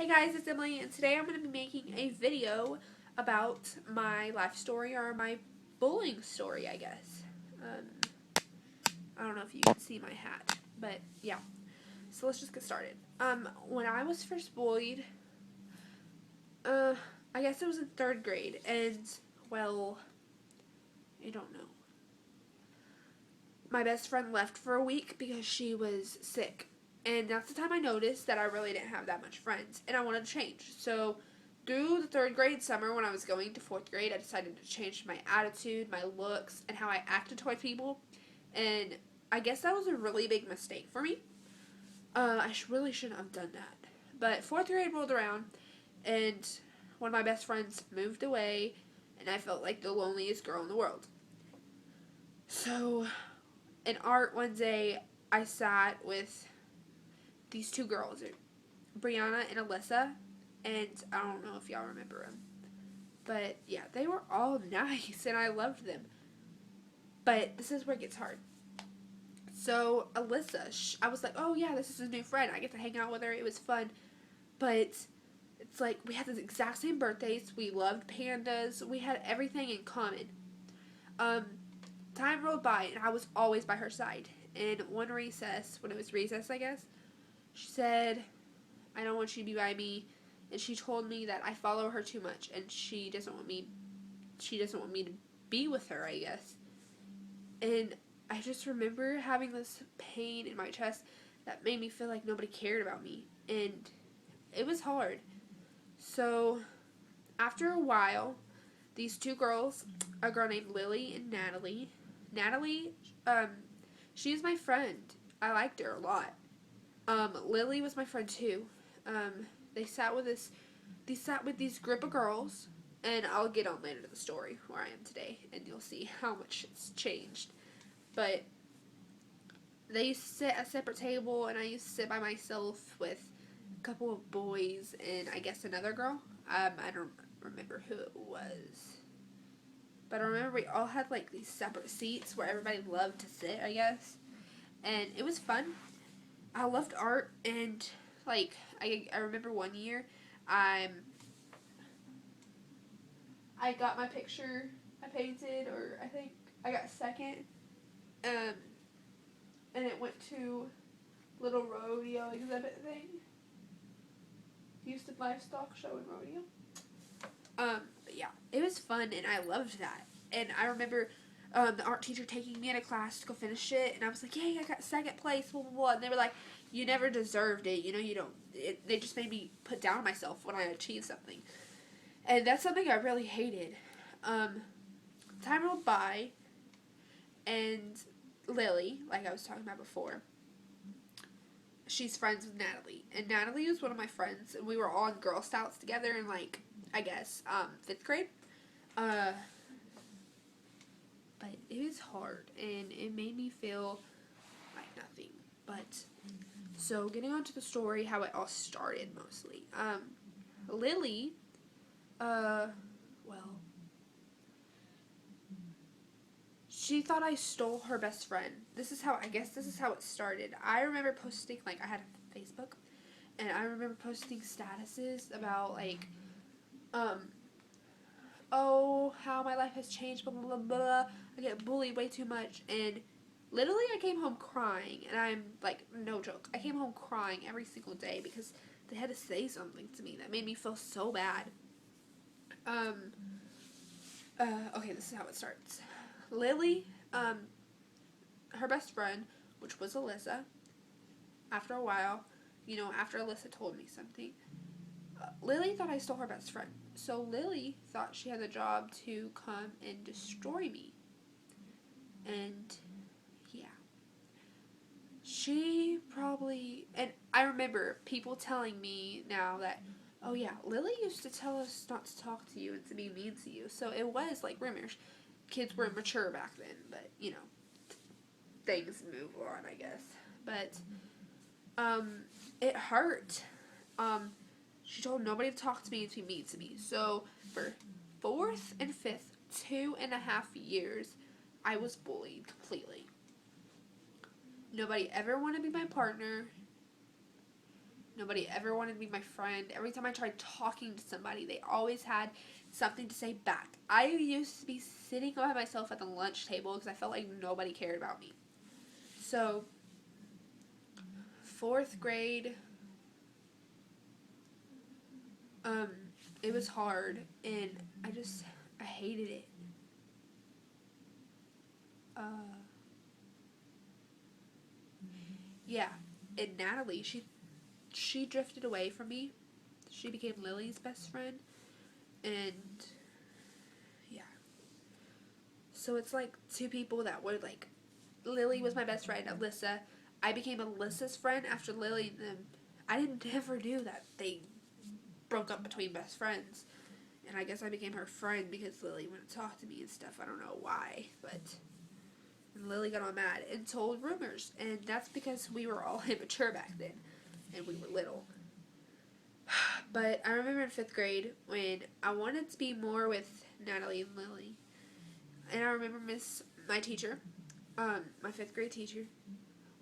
Hey guys, it's Emily, and today I'm going to be making a video about my life story, or my bullying story, I guess. I don't know if you can see my hat, but yeah. So let's just get started. When I was first bullied, I guess it was in 3rd grade, and, well, I don't know. My best friend left for a week because she was sick. And that's the time I noticed that I really didn't have that much friends, and I wanted to change. So, through the 3rd grade summer, when I was going to 4th grade, I decided to change my attitude, my looks, and how I acted toward people. And I guess that was a really big mistake for me. I really shouldn't have done that. But 4th grade rolled around, and one of my best friends moved away, and I felt like the loneliest girl in the world. So, in art one day, I sat with these 2 girls, Brianna and Alyssa, and I don't know if y'all remember them, but yeah, they were all nice, and I loved them. But this is where it gets hard. So Alyssa, I was like, oh yeah, this is a new friend. I get to hang out with her. It was fun, but it's like we had the exact same birthdays. We loved pandas. We had everything in common. Time rolled by, and I was always by her side. And one recess, when it was recess, I guess, she said, I don't want you to be by me, and she told me that I follow her too much, and she doesn't want me to be with her, I guess. And I just remember having this pain in my chest that made me feel like nobody cared about me, and it was hard. So after a while, these 2 girls, a girl named Lily and Natalie, she's my friend. I liked her a lot. Lily was my friend too. They sat with these group of girls, and I'll get on later to the story where I am today, and you'll see how much it's changed. But they used to sit at a separate table, and I used to sit by myself with a couple of boys and I guess another girl. I don't remember who it was, but I remember we all had like these separate seats where everybody loved to sit, I guess, and it was fun. I loved art, and like I remember one year I got my picture I painted, or I think I got second, and it went to little rodeo exhibit thing, Houston Livestock Show and Rodeo. But yeah, it was fun, and I loved that. And I remember the art teacher taking me in a class to go finish it, and I was like, yay, I got second place, blah, blah, blah. And they were like, you never deserved it, you don't. They just made me put down myself when I achieved something. And that's something I really hated. Time rolled by, and Lily, like I was talking about before, she's friends with Natalie. And Natalie was one of my friends, and we were all in Girl Scouts together in, like, I guess, 5th grade. But it was hard, and it made me feel like nothing. But, so getting on to the story, how it all started mostly. Lily, well, she thought I stole her best friend. This is how it started. I remember posting, like, I had Facebook, and I remember posting statuses about, like, oh, how my life has changed, blah, blah, blah, blah. I get bullied way too much, and literally I came home crying, and I'm, like, no joke. I came home crying every single day because they had to say something to me that made me feel so bad. Okay, this is how it starts. Lily, her best friend, which was Alyssa, after a while, after Alyssa told me something, Lily thought I stole her best friend. So Lily thought she had the job to come and destroy me. And, yeah. She probably, and I remember people telling me now that, oh yeah, Lily used to tell us not to talk to you and to be mean to you. So it was like rumors. Kids were immature back then, but, things move on, I guess. But, it hurt. She told nobody to talk to me and to be mean to me. So, for 4th and 5th, 2.5 years, I was bullied completely. Nobody ever wanted to be my partner. Nobody ever wanted to be my friend. Every time I tried talking to somebody, they always had something to say back. I used to be sitting by myself at the lunch table because I felt like nobody cared about me. So, 4th grade, it was hard, and I hated it. Yeah, and Natalie, she drifted away from me. She became Lily's best friend, and yeah. So it's like two people that were like, Lily was my best friend, Alyssa. I became Alyssa's friend after Lily and them. I didn't ever do that. They broke up between best friends. And I guess I became her friend because Lily wouldn't talk to me and stuff. I don't know why, but and Lily got all mad and told rumors. And that's because we were all immature back then. And we were little. But I remember in 5th grade when I wanted to be more with Natalie and Lily. And I remember my teacher, my 5th grade teacher,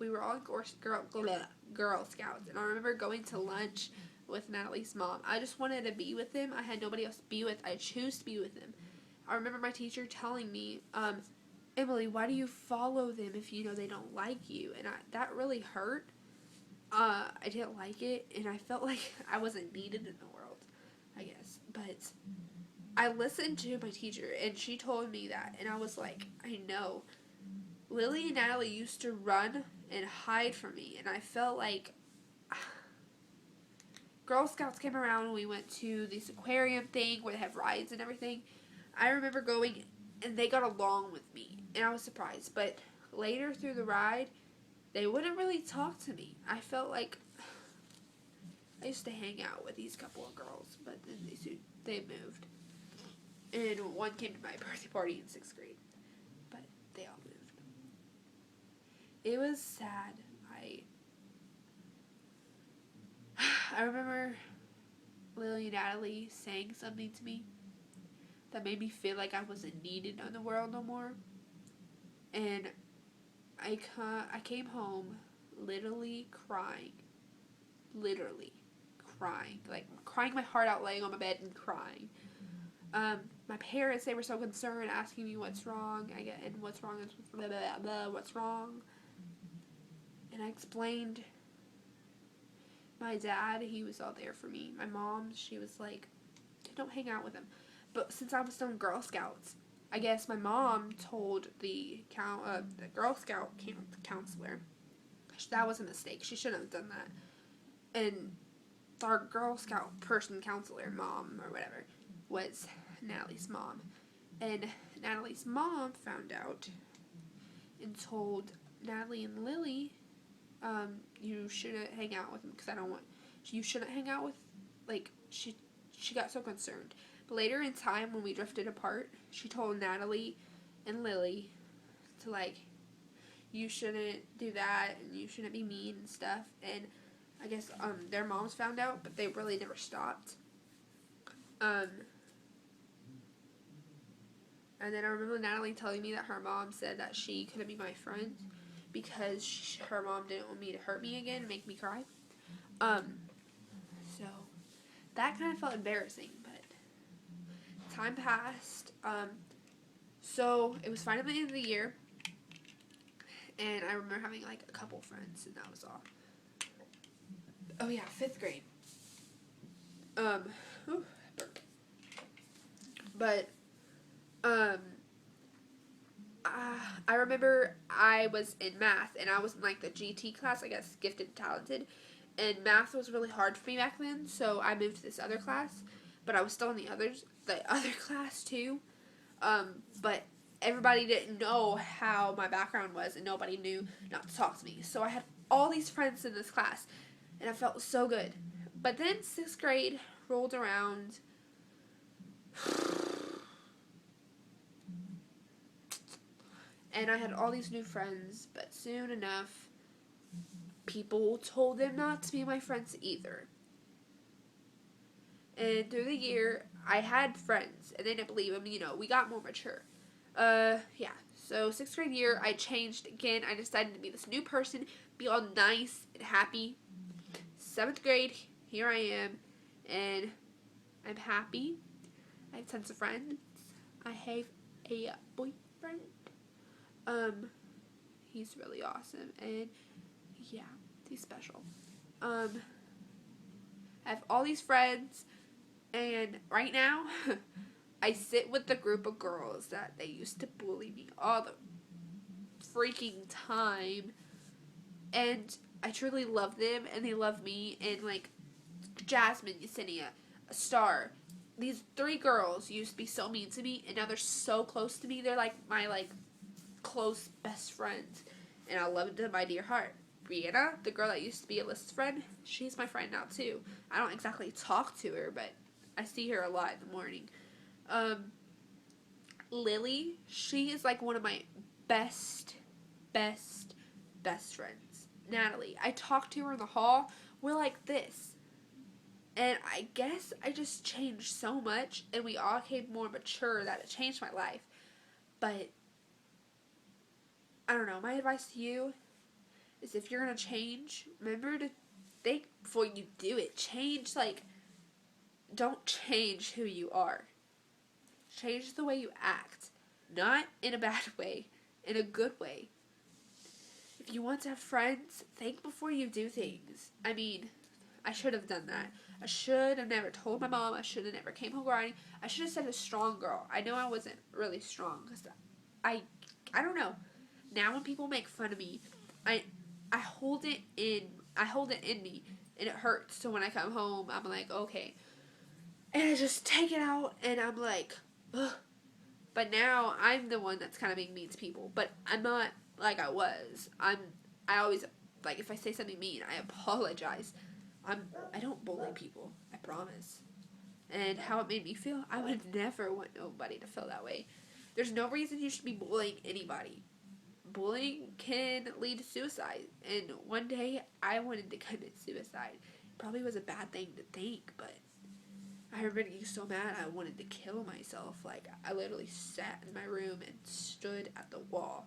we were all Girl Scouts. And I remember going to lunch with Natalie's mom. I just wanted to be with them. I had nobody else to be with. I chose to be with them. I remember my teacher telling me, Emily, why do you follow them if you know they don't like you? And that really hurt. I didn't like it, and I felt like I wasn't needed in the world, I guess. But I listened to my teacher, and she told me that, and I was like, I know. Lily and Natalie used to run and hide from me, and I felt like Girl Scouts came around and we went to this aquarium thing where they have rides and everything. I remember going and they got along with me and I was surprised. But later through the ride, they wouldn't really talk to me. I felt like I used to hang out with these couple of girls, but then they moved. And one came to my birthday party in 6th grade, but they all moved. It was sad. I remember Lily and Natalie saying something to me that made me feel like I wasn't needed in the world no more. And I came home literally crying. Like crying my heart out, laying on my bed and crying. My parents, they were so concerned, asking me what's wrong. And what's wrong is blah, blah, blah, what's wrong. And I explained. My dad, he was all there for me. My mom, she was like, don't hang out with him. But since I was still in Girl Scouts, I guess my mom told the Girl Scout counselor that was a mistake. She shouldn't have done that. And our Girl Scout counselor, mom or whatever, was Natalie's mom. And Natalie's mom found out and told Natalie and Lily, you shouldn't hang out with him because you shouldn't hang out with, like, she got so concerned. But later in time, when we drifted apart, she told Natalie and Lily to, like, you shouldn't do that and you shouldn't be mean and stuff. And I guess, their moms found out, but they really never stopped. And then I remember Natalie telling me that her mom said that she couldn't be my friend because her mom didn't want me to hurt me again and make me cry. So that kind of felt embarrassing, but time passed. So it was finally the end of the year, and I remember having like a couple friends, and that was all. Oh yeah, 5th grade. But I remember I was in math, and I was in like the GT class, I guess, gifted and talented, and math was really hard for me back then, so I moved to this other class, but I was still in the other class too, but everybody didn't know how my background was, and nobody knew not to talk to me, so I had all these friends in this class, and I felt so good. But then 6th grade rolled around, and I had all these new friends, but soon enough, people told them not to be my friends either. And through the year, I had friends, and they didn't believe them. You know, we got more mature. Yeah. So 6th grade year, I changed again. I decided to be this new person, be all nice and happy. 7th grade, here I am, and I'm happy. I have tons of friends. I have a boyfriend. He's really awesome, and yeah, he's special. I have all these friends, and right now, I sit with the group of girls that they used to bully me all the freaking time, and I truly love them, and they love me, and like Jasmine, Yesenia, Star. These 3 girls used to be so mean to me, and now they're so close to me. They're like my close best friends, and I love them to my dear heart. Brianna, the girl that used to be Alyssa's friend, she's my friend now too. I don't exactly talk to her, but I see her a lot in the morning. Lily, she is like one of my best friends. Natalie, I talk to her in the hall. We're like this. And I guess I just changed so much, and we all became more mature that it changed my life. But, I don't know, my advice to you is if you're going to change, remember to think before you do it. Change, don't change who you are. Change the way you act. Not in a bad way, in a good way. If you want to have friends, think before you do things. I mean, I should have done that. I should have never told my mom. I should have never came home crying. I should have said a strong girl. I know I wasn't really strong because I don't know. Now when people make fun of me, I hold it in. I hold it in me, and it hurts. So when I come home, I'm like, okay, and I just take it out, and I'm like, ugh. But now I'm the one that's kind of being mean to people. But I'm not like I was. I always, like, if I say something mean, I apologize. I don't bully people, I promise. And how it made me feel, I would never want nobody to feel that way. There's no reason you should be bullying anybody. Bullying can lead to suicide. And one day, I wanted to commit suicide. It probably was a bad thing to think, but I remember getting so mad I wanted to kill myself. Like, I literally sat in my room and stood at the wall.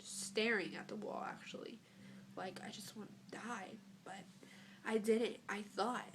Staring at the wall, actually. Like, I just want to die. But I didn't. I thought.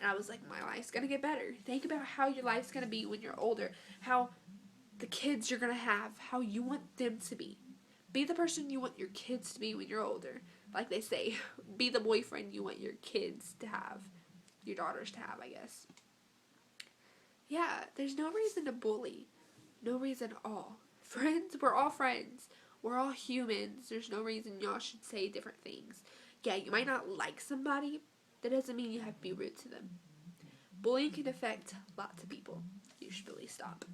And I was like, my life's going to get better. Think about how your life's going to be when you're older. How the kids you're going to have. How you want them to be. Be the person you want your kids to be when you're older. Like they say, be the boyfriend you want your kids to have. Your daughters to have, I guess. Yeah, there's no reason to bully. No reason at all. Friends, we're all friends. We're all humans. There's no reason y'all should say different things. Yeah, you might not like somebody. That doesn't mean you have to be rude to them. Bullying can affect lots of people. You should really stop.